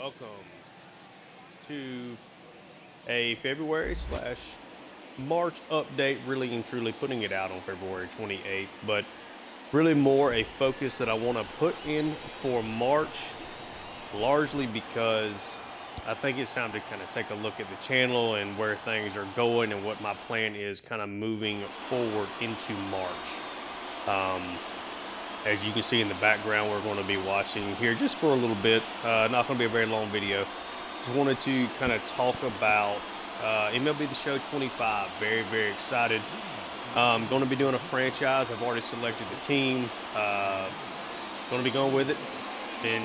welcome to a February/March update, really and truly putting it out on February 28th, but really more a focus that I want to put in for March, largely because I think it's time to kind of take a look at the channel and where things are going and what my plan is kind of moving forward into March. As you can see in the background, we're going to be watching here just for a little bit. Not going to be a very long video. Just wanted to kind of talk about MLB The Show 25. Very, very excited. I'm going to be doing a franchise. I've already selected the team. Going to be going with it and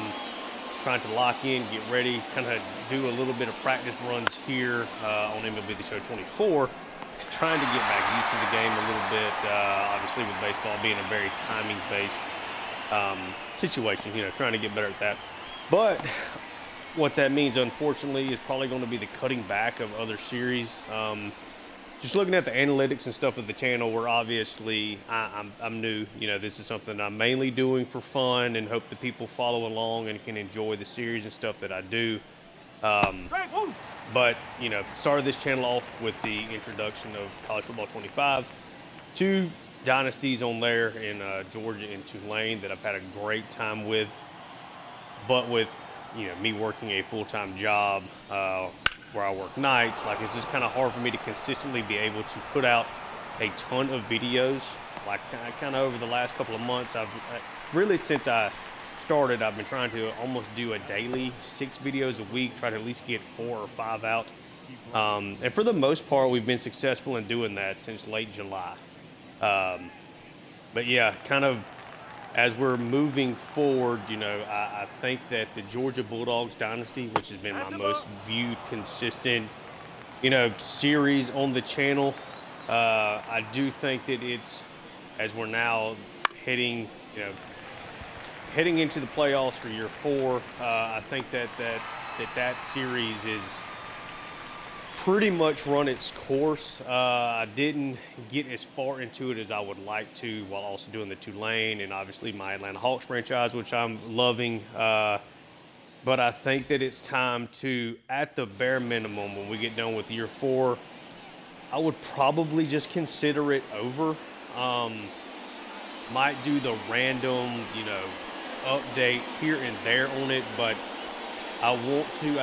trying to lock in, get ready, kind of do a little bit of practice runs here on MLB The Show 24. Trying to get back used to the game a little bit, obviously with baseball being a very timing-based situation, trying to get better at that. But what that means, unfortunately, is probably going to be the cutting back of other series. Just looking at the analytics and stuff of the channel, we're obviously, I'm new. This is something I'm mainly doing for fun and hope that people follow along and can enjoy the series and stuff that I do. But, started this channel off with the introduction of College Football 25. Two dynasties on there in Georgia and Tulane that I've had a great time with. But with, me working a full-time job where I work nights, it's just kind of hard for me to consistently be able to put out a ton of videos. Kind of over the last couple of months, really since I started, I've been trying to almost do a daily 6 videos a week, try to at least get 4 or 5 out. And for the most part, we've been successful in doing that since late July. But yeah, kind of as we're moving forward, I think that the Georgia Bulldogs dynasty, which has been my most viewed, consistent, series on the channel, I do think that it's, as we're now heading into the playoffs for year 4, I think that series is pretty much run its course. I didn't get as far into it as I would like to while also doing the Tulane and obviously my Atlanta Hawks franchise, which I'm loving. But I think that it's time to, at the bare minimum, when we get done with year 4, I would probably just consider it over. Might do the random, update here and there on it, but I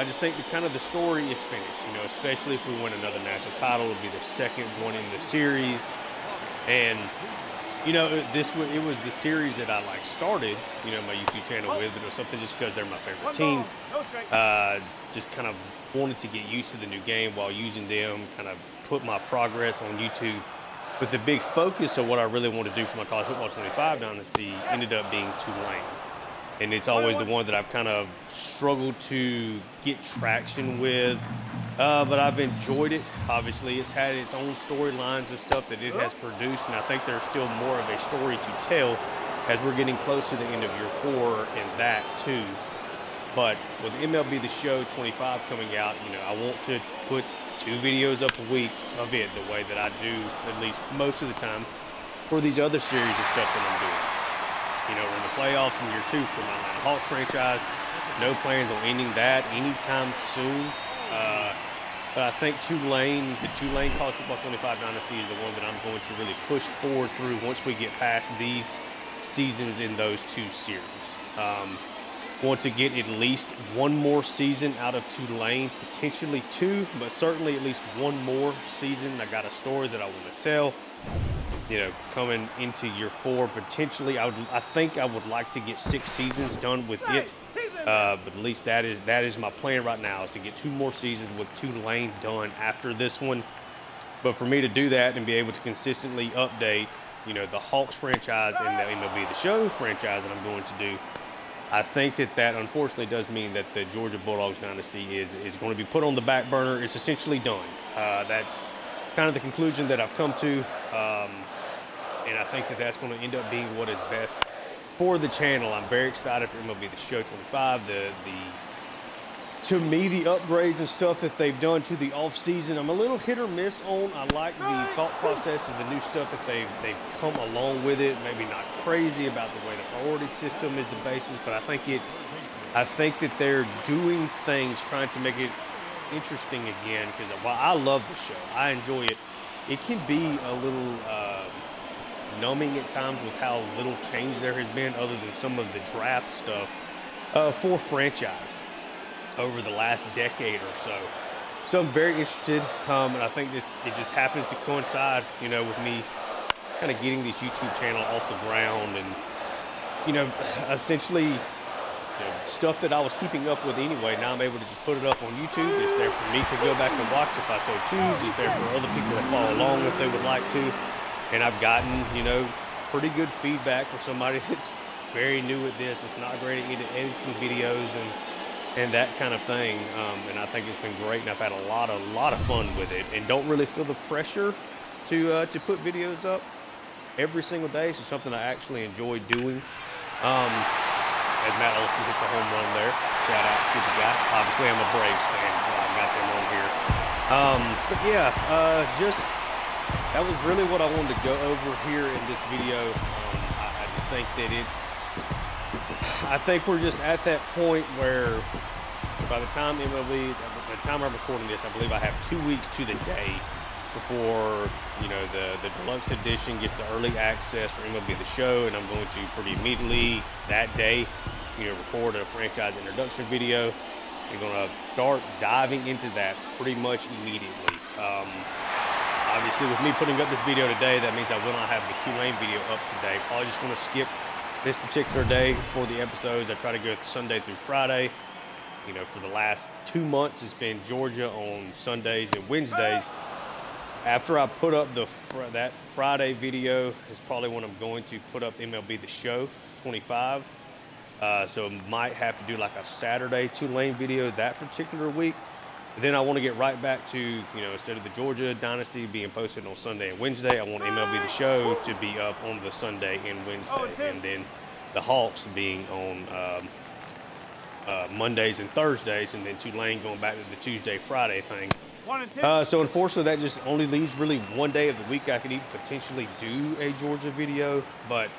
just think the story is finished, especially if we win another national title. It would be the second one in the series. And, it was the series that I started, my YouTube channel with, but it was something just because they're my favorite team. Just kind of wanted to get used to the new game while using them, kind of put my progress on YouTube. But the big focus of what I really want to do for my College Football 25 dynasty ended up being Tulane. And it's always the one that I've kind of struggled to get traction with. But I've enjoyed it. Obviously, it's had its own storylines and stuff that it has produced. And I think there's still more of a story to tell as we're getting close to the end of year 4 in that too. But with MLB The Show 25 coming out, I want to put 2 videos up a week of it the way that I do, at least most of the time, for these other series of stuff that I'm doing. We're in the playoffs in year 2 for my Atlanta Hawks franchise. No plans on ending that anytime soon. But I think the Tulane College Football 25 dynasty is the one that I'm going to really push forward through once we get past these seasons in those 2 series. Want to get at least 1 more season out of Tulane, potentially 2, but certainly at least 1 more season. I got a story that I want to tell. Coming into year 4, potentially, I think I would like to get 6 seasons done with it. But at least that is my plan right now, is to get 2 more seasons with Tulane done after this one. But for me to do that and be able to consistently update, the Hawks franchise and the MLB The Show franchise that I'm going to do, I think that unfortunately does mean that the Georgia Bulldogs dynasty is going to be put on the back burner. It's essentially done. That's kind of the conclusion that I've come to. And I think that's going to end up being what is best for the channel. I'm very excited for MLB The Show 25. To me, the upgrades and stuff that they've done to the off season, I'm a little hit or miss on. I like the thought process of the new stuff that they've come along with it. Maybe not crazy about the way the priority system is the basis, but I think I think that they're doing things trying to make it interesting again. Because while I love the show, I enjoy it. It can be a little numbing at times with how little change there has been, other than some of the draft stuff for franchise over the last decade or so. So I'm very interested, and I think it just happens to coincide, with me kind of getting this YouTube channel off the ground, and essentially, stuff that I was keeping up with anyway. Now I'm able to just put it up on YouTube. It's there for me to go back and watch if I so choose. It's there for other people to follow along if they would like to. And I've gotten, pretty good feedback for somebody that's very new at this. It's not great at editing videos and that kind of thing. And I think it's been great, and I've had a lot of fun with it, and don't really feel the pressure to put videos up every single day. So something I actually enjoy doing. As Matt Olson hits a home run there, shout out to the guy. Obviously, I'm a Braves fan, so I got them on here. But yeah, just that was really what I wanted to go over here in this video. I just think that I think we're just at that point where by the time I'm recording this, I believe I have 2 weeks to the day before the deluxe edition gets the early access for MLB The Show, and I'm going to pretty immediately that day record a franchise introduction video. I'm going to start diving into that pretty much immediately. Obviously, with me putting up this video today, that means I will not have the Tulane video up today. Probably just going to skip this particular day for the episodes. I try to go Sunday through Friday. For the last 2 months, it's been Georgia on Sundays and Wednesdays. After I put up that Friday video, is probably when I'm going to put up MLB The Show 25. So might have to do like a Saturday Tulane video that particular week. But then I want to get right back to, instead of the Georgia Dynasty being posted on Sunday and Wednesday, I want MLB The Show to be up on the Sunday and Wednesday. And then the Hawks being on Mondays and Thursdays, and then Tulane going back to the Tuesday, Friday thing. So unfortunately, that just only leaves really one day of the week I could even potentially do a Georgia video, but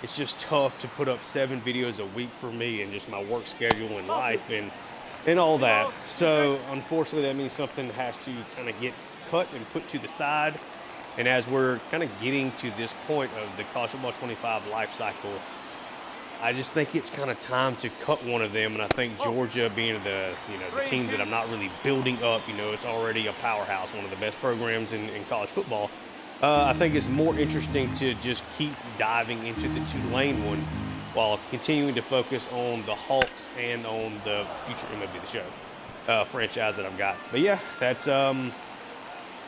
it's just tough to put up 7 videos a week for me, and just my work schedule and life and all that. So unfortunately, that means something has to kind of get cut and put to the side. And as we're kind of getting to this point of the College Football 25 life cycle, I just think it's kind of time to cut one of them. And I think Georgia, being the team that I'm not really building up, it's already a powerhouse, one of the best programs in college football. I think it's more interesting to just keep diving into the Tulane one while continuing to focus on the Hawks and on the future MLB The Show franchise that I've got. But yeah, that's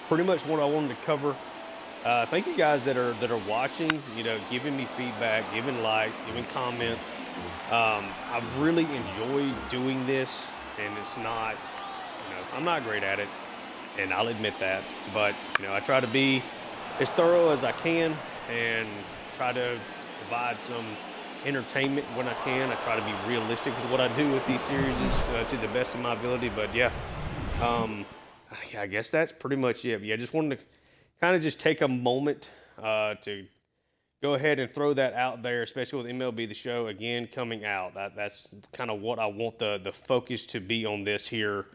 pretty much what I wanted to cover. Thank you guys that are watching, giving me feedback, giving likes, giving comments. I've really enjoyed doing this, and it's not, I'm not great at it, and I'll admit that. But, I try to be as thorough as I can and try to provide some entertainment when I can. I try to be realistic with what I do with these series to the best of my ability. But yeah, I guess that's pretty much it. But yeah, just wanted to kind of just take a moment to go ahead and throw that out there, especially with MLB The Show again coming out. That's kind of what I want the focus to be on this here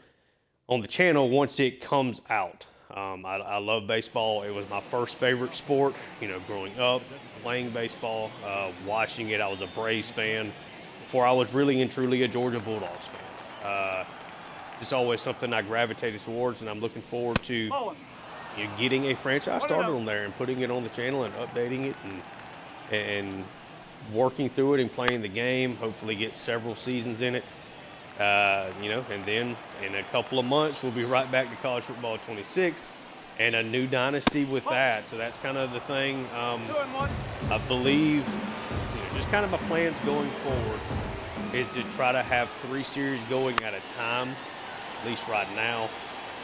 on the channel once it comes out. I love baseball. It was my first favorite sport, growing up, playing baseball, watching it. I was a Braves fan before I was really and truly a Georgia Bulldogs fan. Just always something I gravitated towards, and I'm looking forward to getting a franchise started on there and putting it on the channel and updating it and working through it and playing the game. Hopefully get several seasons in it. And then in a couple of months, we'll be right back to College Football 26 and a new dynasty with that. So that's kind of the thing. I believe, just kind of my plans going forward is to try to have 3 series going at a time, at least right now.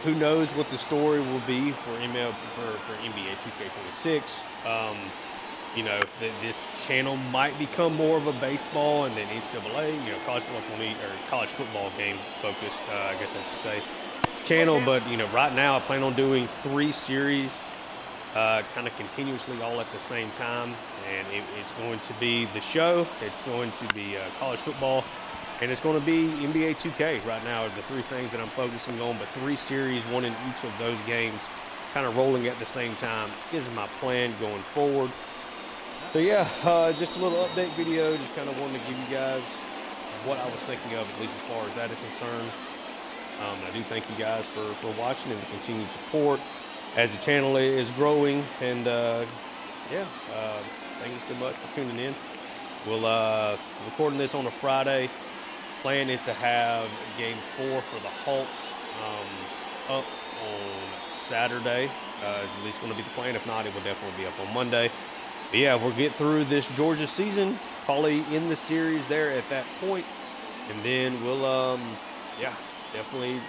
Who knows what the story will be for NBA 2K26. This channel might become more of a baseball and then NCAA, college football 20 or college football game focused, I guess I should say, channel. But right now I plan on doing 3 series, kind of continuously all at the same time, and it's going to be the show. It's going to be college football, And it's going to be NBA 2K right now are the three things that I'm focusing on, but 3 series, one in each of those games, kind of rolling at the same time is my plan going forward. So yeah, just a little update video, just kind of wanted to give you guys what I was thinking of, at least as far as that is concerned. I do thank you guys for watching and the continued support as the channel is growing. And yeah, thank you so much for tuning in. We'll recording this on a Friday. Plan is to have game 4 for the Hawks up on Saturday. Is at least going to be the plan. If not, it will definitely be up on Monday. But yeah, we'll get through this Georgia season, probably in the series there at that point, and then we'll yeah, definitely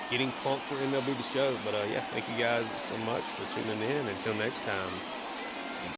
getting pumped for MLB The Show. But yeah, thank you guys so much for tuning in. Until next time.